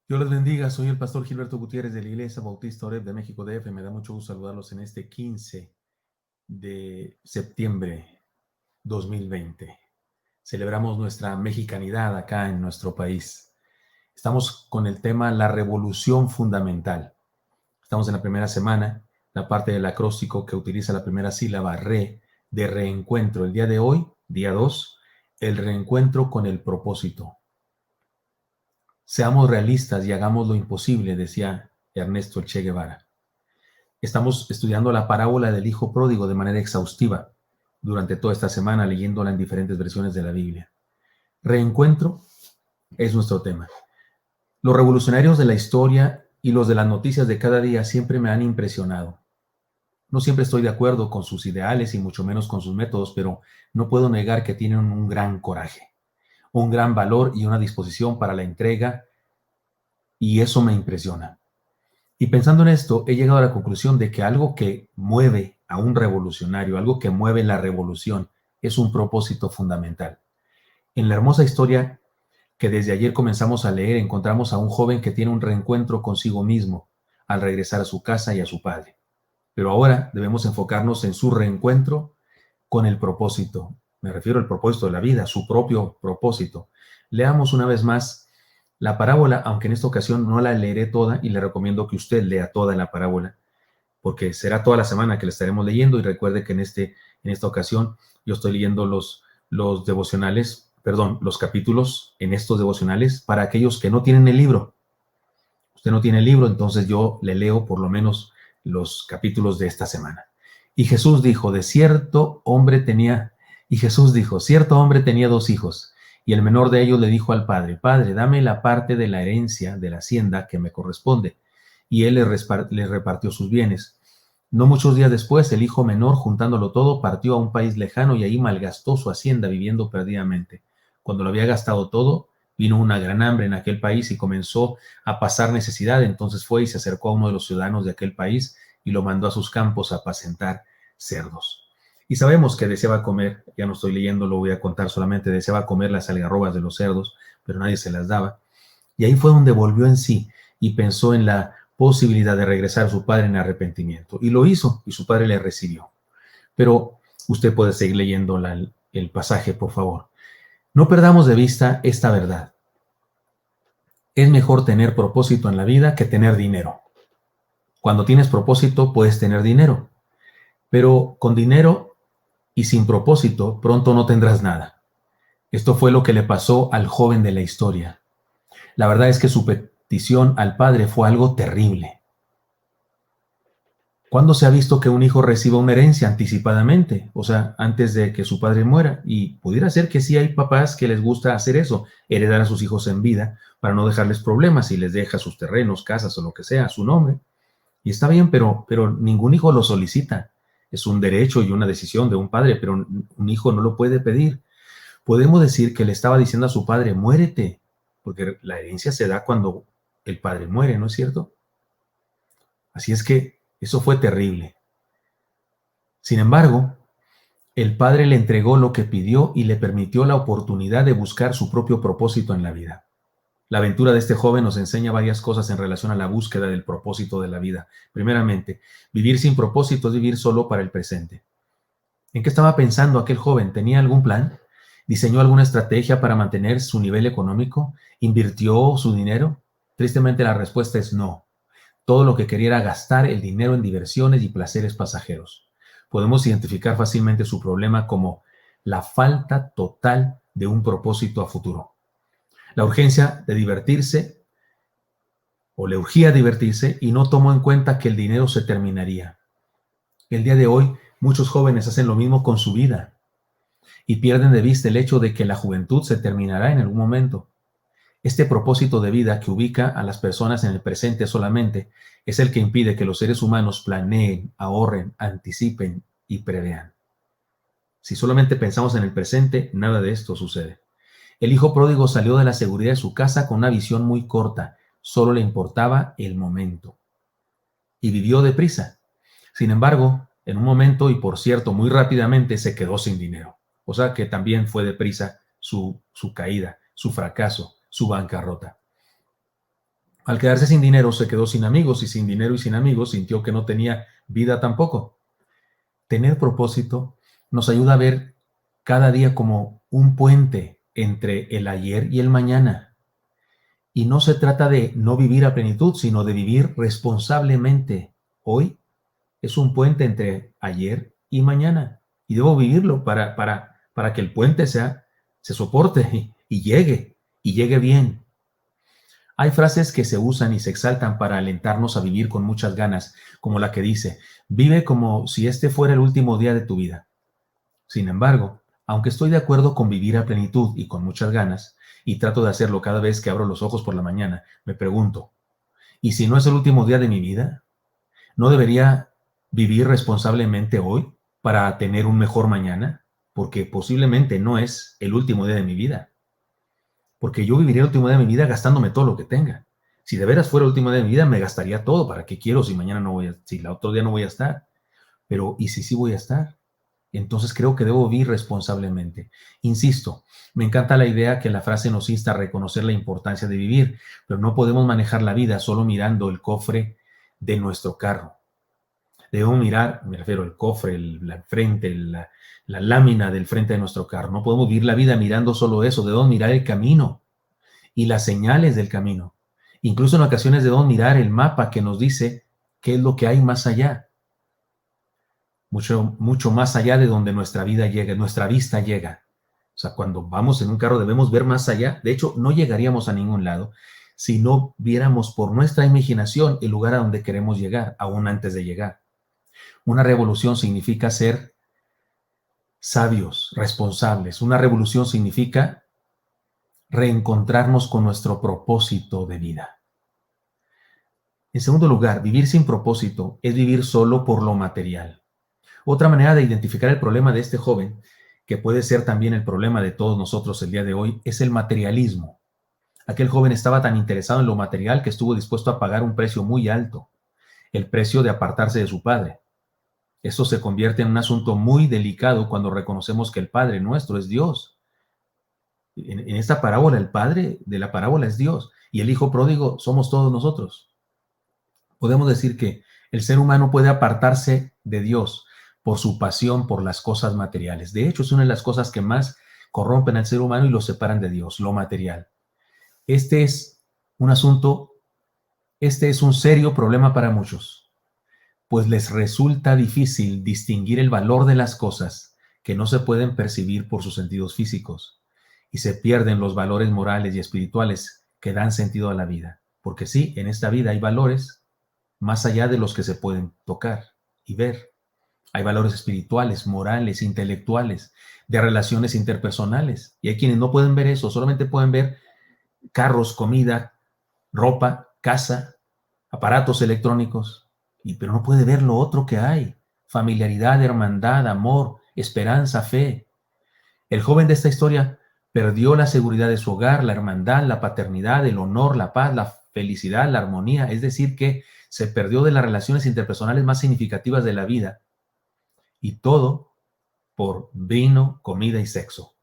Dios les bendiga, soy el pastor Gilberto Gutiérrez de la Iglesia Bautista Oreb de México DF. Me da mucho gusto saludarlos en este 15 de septiembre 2020. Celebramos nuestra mexicanidad acá en nuestro país. Estamos con el tema La Revolución Fundamental. Estamos en la primera semana, la parte del acróstico que utiliza la primera sílaba re, de reencuentro. El día de hoy, día 2, el reencuentro con el propósito. Seamos realistas y hagamos lo imposible, decía Ernesto Che Guevara. Estamos estudiando la parábola del Hijo Pródigo de manera exhaustiva durante toda esta semana, leyéndola en diferentes versiones de la Biblia. Reencuentro es nuestro tema. Los revolucionarios de la historia y los de las noticias de cada día siempre me han impresionado. No siempre estoy de acuerdo con sus ideales y mucho menos con sus métodos, pero no puedo negar que tienen un gran coraje, un gran valor y una disposición para la entrega, y eso me impresiona. Y pensando en esto, he llegado a la conclusión de que algo que mueve a un revolucionario, algo que mueve la revolución, es un propósito fundamental. En la hermosa historia que desde ayer comenzamos a leer, encontramos a un joven que tiene un reencuentro consigo mismo al regresar a su casa y a su padre. Pero ahora debemos enfocarnos en su reencuentro con el propósito. Me refiero al propósito de la vida, su propio propósito. Leamos una vez más la parábola, aunque en esta ocasión no la leeré toda y le recomiendo que usted lea toda la parábola, porque será toda la semana que la estaremos leyendo. Y recuerde que en esta ocasión yo estoy leyendo los devocionales, los capítulos en estos devocionales para aquellos que no tienen el libro. Usted no tiene el libro, entonces yo le leo por lo menos los capítulos de esta semana. Y Jesús dijo, cierto hombre tenía 2 hijos, y el menor de ellos le dijo al padre, Padre, dame la parte de la herencia de la hacienda que me corresponde. Y él le repartió sus bienes. No muchos días después, el hijo menor, juntándolo todo, partió a un país lejano y ahí malgastó su hacienda viviendo perdidamente. Cuando lo había gastado todo, vino una gran hambre en aquel país y comenzó a pasar necesidad. Entonces fue y se acercó a uno de los ciudadanos de aquel país y lo mandó a sus campos a apacentar cerdos. Y sabemos que deseaba comer, ya no estoy leyendo, lo voy a contar solamente, deseaba comer las algarrobas de los cerdos, pero nadie se las daba. Y ahí fue donde volvió en sí y pensó en la posibilidad de regresar a su padre en arrepentimiento. Y lo hizo, y su padre le recibió. Pero usted puede seguir leyendo el pasaje, por favor. No perdamos de vista esta verdad. Es mejor tener propósito en la vida que tener dinero. Cuando tienes propósito, puedes tener dinero. Pero con dinero y sin propósito, pronto no tendrás nada. Esto fue lo que le pasó al joven de la historia. La verdad es que su petición al padre fue algo terrible. ¿Cuándo se ha visto que un hijo reciba una herencia anticipadamente? O sea, antes de que su padre muera. Y pudiera ser que sí hay papás que les gusta hacer eso, heredar a sus hijos en vida para no dejarles problemas y les deja sus terrenos, casas o lo que sea a su nombre. Y está bien, pero ningún hijo lo solicita. Es un derecho y una decisión de un padre, pero un hijo no lo puede pedir. Podemos decir que le estaba diciendo a su padre, muérete, porque la herencia se da cuando el padre muere, ¿no es cierto? Así es que eso fue terrible. Sin embargo, el padre le entregó lo que pidió y le permitió la oportunidad de buscar su propio propósito en la vida. La aventura de este joven nos enseña varias cosas en relación a la búsqueda del propósito de la vida. Primeramente, vivir sin propósito es vivir solo para el presente. ¿En qué estaba pensando aquel joven? ¿Tenía algún plan? ¿Diseñó alguna estrategia para mantener su nivel económico? ¿Invirtió su dinero? Tristemente la respuesta es no. Todo lo que quería era gastar el dinero en diversiones y placeres pasajeros. Podemos identificar fácilmente su problema como la falta total de un propósito a futuro. La urgencia de divertirse, o le urgía divertirse, y no tomó en cuenta que el dinero se terminaría. El día de hoy, muchos jóvenes hacen lo mismo con su vida y pierden de vista el hecho de que la juventud se terminará en algún momento. Este propósito de vida que ubica a las personas en el presente solamente es el que impide que los seres humanos planeen, ahorren, anticipen y prevean. Si solamente pensamos en el presente, nada de esto sucede. El hijo pródigo salió de la seguridad de su casa con una visión muy corta. Solo le importaba el momento. Y vivió deprisa. Sin embargo, en un momento y por cierto, muy rápidamente se quedó sin dinero. O sea que también fue deprisa su caída, su fracaso, su bancarrota. Al quedarse sin dinero se quedó sin amigos y sin dinero y sin amigos sintió que no tenía vida tampoco. Tener propósito nos ayuda a ver cada día como un puente entre el ayer y el mañana. Y no se trata de no vivir a plenitud, sino de vivir responsablemente. Hoy es un puente entre ayer y mañana. Y debo vivirlo para que el puente se soporte y llegue bien. Hay frases que se usan y se exaltan para alentarnos a vivir con muchas ganas, como la que dice, vive como si este fuera el último día de tu vida. Sin embargo, aunque estoy de acuerdo con vivir a plenitud y con muchas ganas, y trato de hacerlo cada vez que abro los ojos por la mañana, me pregunto, ¿y si no es el último día de mi vida? ¿No debería vivir responsablemente hoy para tener un mejor mañana? Porque posiblemente no es el último día de mi vida. Porque yo viviría el último día de mi vida gastándome todo lo que tenga. Si de veras fuera el último día de mi vida, me gastaría todo. ¿Para qué quiero si mañana no voy a, si el otro día no voy a estar? Pero, ¿y si sí voy a estar? Entonces creo que debo vivir responsablemente. Insisto, me encanta la idea que la frase nos insta a reconocer la importancia de vivir, pero no podemos manejar la vida solo mirando el cofre de nuestro carro. Debemos mirar, me refiero al cofre, la frente, la lámina del frente de nuestro carro. No podemos vivir la vida mirando solo eso, debemos mirar el camino y las señales del camino. Incluso en ocasiones debemos mirar el mapa que nos dice qué es lo que hay más allá. Mucho más allá de donde nuestra vida llega, nuestra vista llega. O sea, cuando vamos en un carro debemos ver más allá. De hecho, no llegaríamos a ningún lado si no viéramos por nuestra imaginación el lugar a donde queremos llegar, aún antes de llegar. Una revolución significa ser sabios, responsables. Una revolución significa reencontrarnos con nuestro propósito de vida. En segundo lugar, vivir sin propósito es vivir solo por lo material. Otra manera de identificar el problema de este joven, que puede ser también el problema de todos nosotros el día de hoy, es el materialismo. Aquel joven estaba tan interesado en lo material que estuvo dispuesto a pagar un precio muy alto, el precio de apartarse de su padre. Esto se convierte en un asunto muy delicado cuando reconocemos que el Padre nuestro es Dios. En esta parábola, el Padre de la parábola es Dios y el Hijo pródigo somos todos nosotros. Podemos decir que el ser humano puede apartarse de Dios por su pasión por las cosas materiales. De hecho, es una de las cosas que más corrompen al ser humano y lo separan de Dios, lo material. Este es un asunto, este es un serio problema para muchos, pues les resulta difícil distinguir el valor de las cosas que no se pueden percibir por sus sentidos físicos y se pierden los valores morales y espirituales que dan sentido a la vida. Porque sí, en esta vida hay valores más allá de los que se pueden tocar y ver. Hay valores espirituales, morales, intelectuales, de relaciones interpersonales. Y hay quienes no pueden ver eso, solamente pueden ver carros, comida, ropa, casa, aparatos electrónicos, pero no puede ver lo otro que hay: familiaridad, hermandad, amor, esperanza, fe. El joven de esta historia perdió la seguridad de su hogar, la hermandad, la paternidad, el honor, la paz, la felicidad, la armonía, es decir, que se perdió de las relaciones interpersonales más significativas de la vida, y todo por vino, comida y sexo.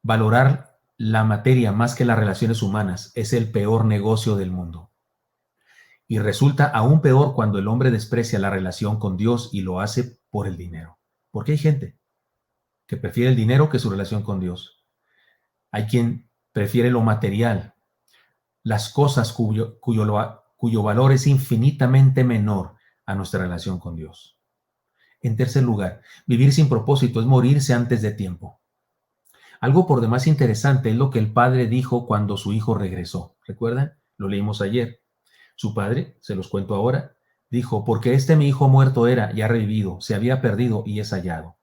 Valorar la materia más que las relaciones humanas es el peor negocio del mundo. Y resulta aún peor cuando el hombre desprecia la relación con Dios y lo hace por el dinero. Porque hay gente que prefiere el dinero que su relación con Dios. Hay quien prefiere lo material, las cosas cuyo valor es infinitamente menor a nuestra relación con Dios. En tercer lugar, vivir sin propósito es morirse antes de tiempo. Algo por demás interesante es lo que el padre dijo cuando su hijo regresó. ¿Recuerdan? Lo leímos ayer. Su padre, se los cuento ahora, dijo: porque mi hijo muerto era y ha revivido, se había perdido y es hallado.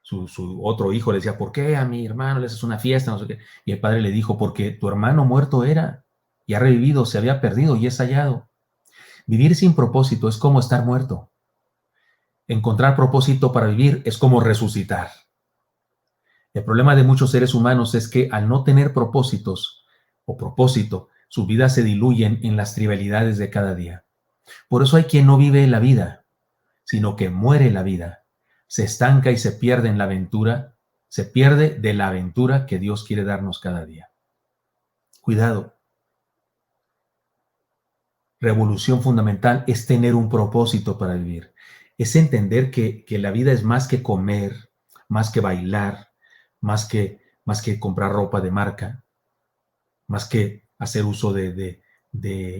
Su otro hijo le decía: ¿por qué a mi hermano le haces una fiesta? No sé qué. Y el padre le dijo: porque tu hermano muerto era y ha revivido, se había perdido y es hallado. Vivir sin propósito es como estar muerto. Encontrar propósito para vivir es como resucitar. El problema de muchos seres humanos es que al no tener propósitos o propósito, sus vidas se diluyen en las trivialidades de cada día. Por eso hay quien no vive la vida, sino que muere la vida, se estanca y se pierde en la aventura, se pierde de la aventura que Dios quiere darnos cada día. Cuidado. Revolución fundamental es tener un propósito para vivir. Es entender que la vida es más que comer, más que bailar, más que comprar ropa de marca, más que hacer uso de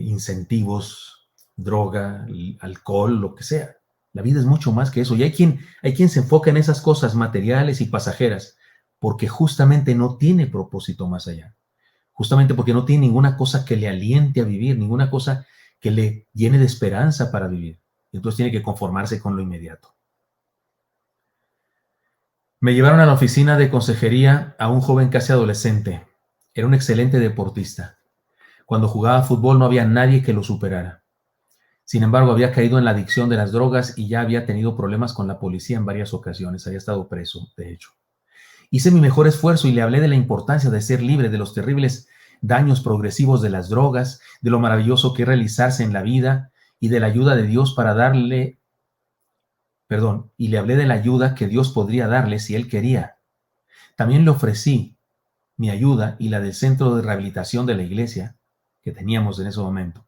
incentivos, droga, alcohol, lo que sea. La vida es mucho más que eso. Y hay quien se enfoca en esas cosas materiales y pasajeras porque justamente no tiene propósito más allá. Justamente porque no tiene ninguna cosa que le aliente a vivir, ninguna cosa que le llene de esperanza para vivir. Y entonces tiene que conformarse con lo inmediato. Me llevaron a la oficina de consejería a un joven casi adolescente. Era un excelente deportista. Cuando jugaba fútbol no había nadie que lo superara. Sin embargo, había caído en la adicción de las drogas y ya había tenido problemas con la policía en varias ocasiones. Había estado preso, de hecho. Hice mi mejor esfuerzo y le hablé de la importancia de ser libre de los terribles daños progresivos de las drogas, de lo maravilloso que es realizarse en la vida y de la ayuda de Dios y le hablé de la ayuda que Dios podría darle si él quería. También le ofrecí mi ayuda y la del centro de rehabilitación de la iglesia que teníamos en ese momento.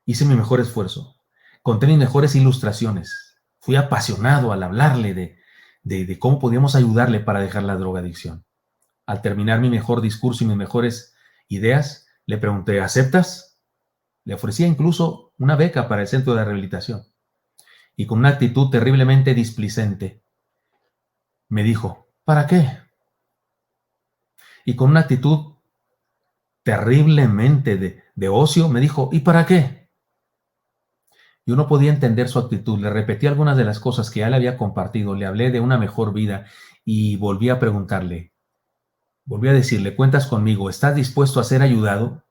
Hice mi mejor esfuerzo. Conté mis mejores ilustraciones. Fui apasionado al hablarle de cómo podíamos ayudarle para dejar la drogadicción. Al terminar mi mejor discurso y mis mejores ideas, le pregunté, ¿aceptas? Le ofrecía incluso una beca para el centro de rehabilitación. Y con una actitud terriblemente displicente, me dijo, ¿para qué? Y con una actitud terriblemente de ocio, me dijo, ¿y para qué? Yo no podía entender su actitud. Le repetí algunas de las cosas que ya le había compartido, le hablé de una mejor vida y volví a preguntarle, volví a decirle, ¿cuentas conmigo? ¿Estás dispuesto a ser ayudado?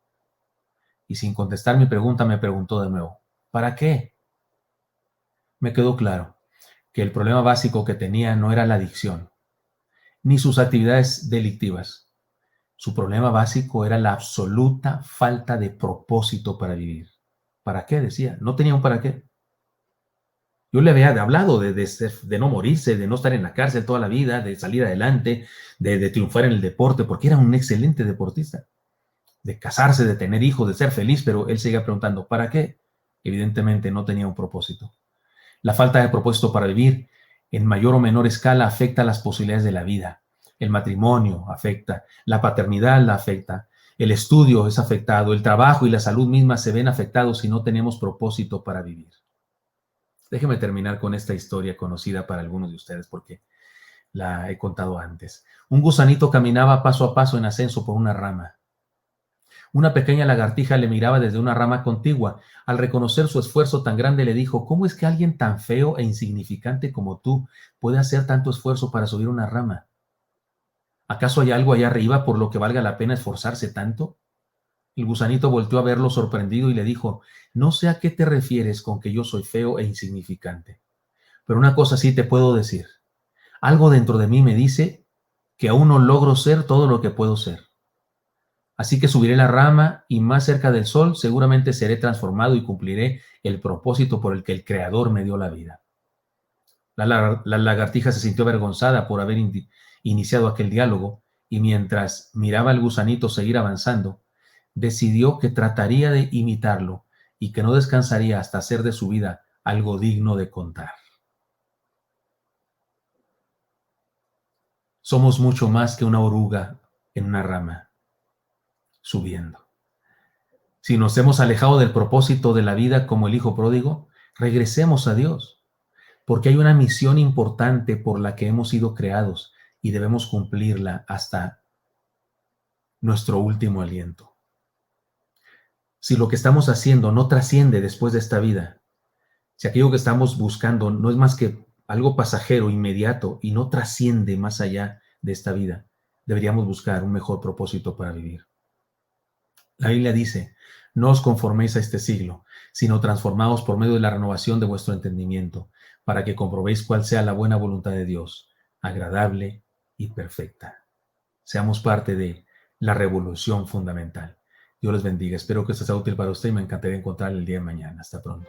Y sin contestar mi pregunta, me preguntó de nuevo, ¿para qué? Me quedó claro que el problema básico que tenía no era la adicción, ni sus actividades delictivas. Su problema básico era la absoluta falta de propósito para vivir. ¿Para qué? Decía. No tenía un para qué. Yo le había hablado de no morirse, de no estar en la cárcel toda la vida, de salir adelante, de triunfar en el deporte, porque era un excelente deportista, de casarse, de tener hijos, de ser feliz, pero él seguía preguntando, ¿para qué? Evidentemente no tenía un propósito. La falta de propósito para vivir en mayor o menor escala afecta las posibilidades de la vida. El matrimonio afecta, la paternidad la afecta, el estudio es afectado, el trabajo y la salud misma se ven afectados si no tenemos propósito para vivir. Déjeme terminar con esta historia conocida para algunos de ustedes porque la he contado antes. Un gusanito caminaba paso a paso en ascenso por una rama. Una pequeña lagartija le miraba desde una rama contigua. Al reconocer su esfuerzo tan grande le dijo, ¿cómo es que alguien tan feo e insignificante como tú puede hacer tanto esfuerzo para subir una rama? ¿Acaso hay algo allá arriba por lo que valga la pena esforzarse tanto? El gusanito volteó a verlo sorprendido y le dijo, no sé a qué te refieres con que yo soy feo e insignificante, pero una cosa sí te puedo decir. Algo dentro de mí me dice que aún no logro ser todo lo que puedo ser. Así que subiré la rama y más cerca del sol seguramente seré transformado y cumpliré el propósito por el que el Creador me dio la vida. La lagartija se sintió avergonzada por haber iniciado aquel diálogo y mientras miraba al gusanito seguir avanzando, decidió que trataría de imitarlo y que no descansaría hasta hacer de su vida algo digno de contar. Somos mucho más que una oruga en una rama, subiendo. Si nos hemos alejado del propósito de la vida como el hijo pródigo, regresemos a Dios, porque hay una misión importante por la que hemos sido creados y debemos cumplirla hasta nuestro último aliento. Si lo que estamos haciendo no trasciende después de esta vida, si aquello que estamos buscando no es más que algo pasajero, inmediato y no trasciende más allá de esta vida, deberíamos buscar un mejor propósito para vivir. La Biblia dice, no os conforméis a este siglo, sino transformaos por medio de la renovación de vuestro entendimiento, para que comprobéis cuál sea la buena voluntad de Dios, agradable y perfecta. Seamos parte de la revolución fundamental. Dios les bendiga. Espero que esto sea útil para usted y me encantaría encontrarle el día de mañana. Hasta pronto.